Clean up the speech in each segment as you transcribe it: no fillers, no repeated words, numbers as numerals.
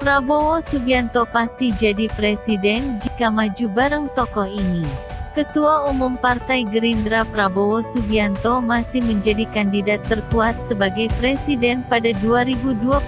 Prabowo Subianto pasti jadi presiden jika maju bareng tokoh ini. Ketua Umum Partai Gerindra Prabowo Subianto masih menjadi kandidat terkuat sebagai presiden pada 2024.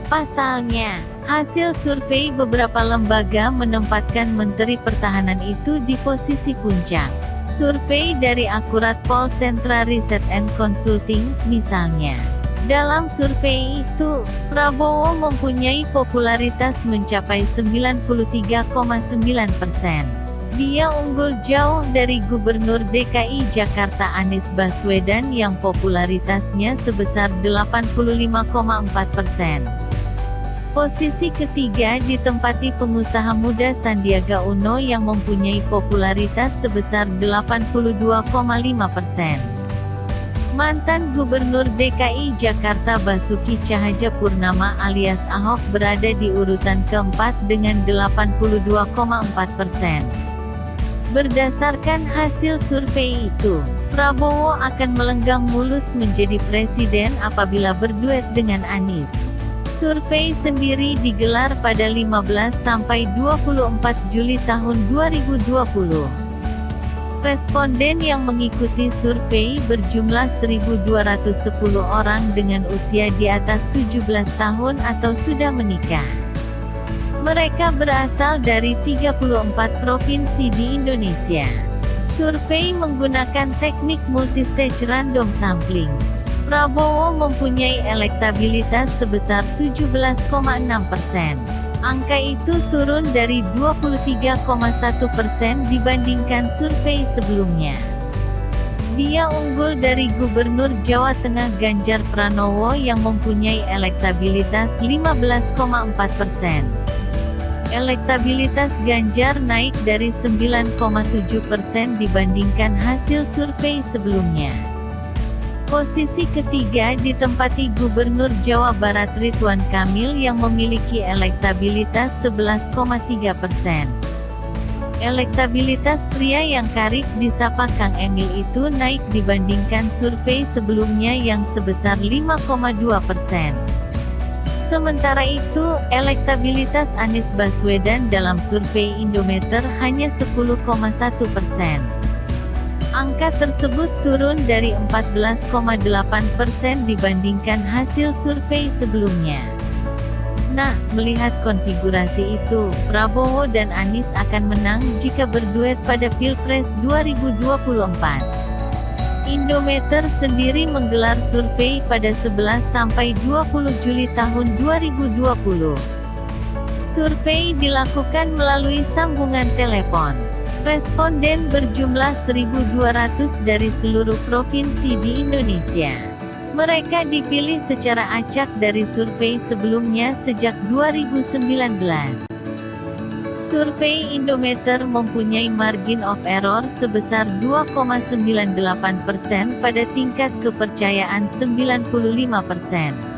Pasalnya, hasil survei beberapa lembaga menempatkan Menteri Pertahanan itu di posisi puncak. Survei dari Akurat Poll Centra Research and Consulting, misalnya. Dalam survei itu, Prabowo mempunyai popularitas mencapai 93,9%. Dia unggul jauh dari Gubernur DKI Jakarta Anies Baswedan yang popularitasnya sebesar 85,4%. Posisi ketiga ditempati pengusaha muda Sandiaga Uno yang mempunyai popularitas sebesar 82,5%. Mantan Gubernur DKI Jakarta Basuki Cahayapurnama alias Ahok berada di urutan keempat dengan 82,4%. Berdasarkan hasil survei itu, Prabowo akan melenggang mulus menjadi presiden apabila berduet dengan Anies. Survei sendiri digelar pada 15–24 Juli tahun 2020. Responden yang mengikuti survei berjumlah 1.210 orang dengan usia di atas 17 tahun atau sudah menikah. Mereka berasal dari 34 provinsi di Indonesia. Survei menggunakan teknik multistage random sampling. Prabowo mempunyai elektabilitas sebesar 17,6%. Angka itu turun dari 23,1% dibandingkan survei sebelumnya. Dia unggul dari Gubernur Jawa Tengah Ganjar Pranowo yang mempunyai elektabilitas 15,4%. Elektabilitas Ganjar naik dari 9,7% dibandingkan hasil survei sebelumnya. Posisi ketiga ditempati Gubernur Jawa Barat Ridwan Kamil yang memiliki elektabilitas 11,3%. Elektabilitas pria yang karib disapa Kang Emil itu naik dibandingkan survei sebelumnya yang sebesar 5,2%. Sementara itu, elektabilitas Anies Baswedan dalam survei Indometer hanya 10,1%. Angka tersebut turun dari 14,8% dibandingkan hasil survei sebelumnya. Nah, melihat konfigurasi itu, Prabowo dan Anies akan menang jika berduet pada Pilpres 2024. Indometer sendiri menggelar survei pada 11–20 Juli tahun 2020. Survei dilakukan melalui sambungan telepon. Responden berjumlah 1.200 dari seluruh provinsi di Indonesia. Mereka dipilih secara acak dari survei sebelumnya sejak 2019. Survei Indometer mempunyai margin of error sebesar 2,98% pada tingkat kepercayaan 95%.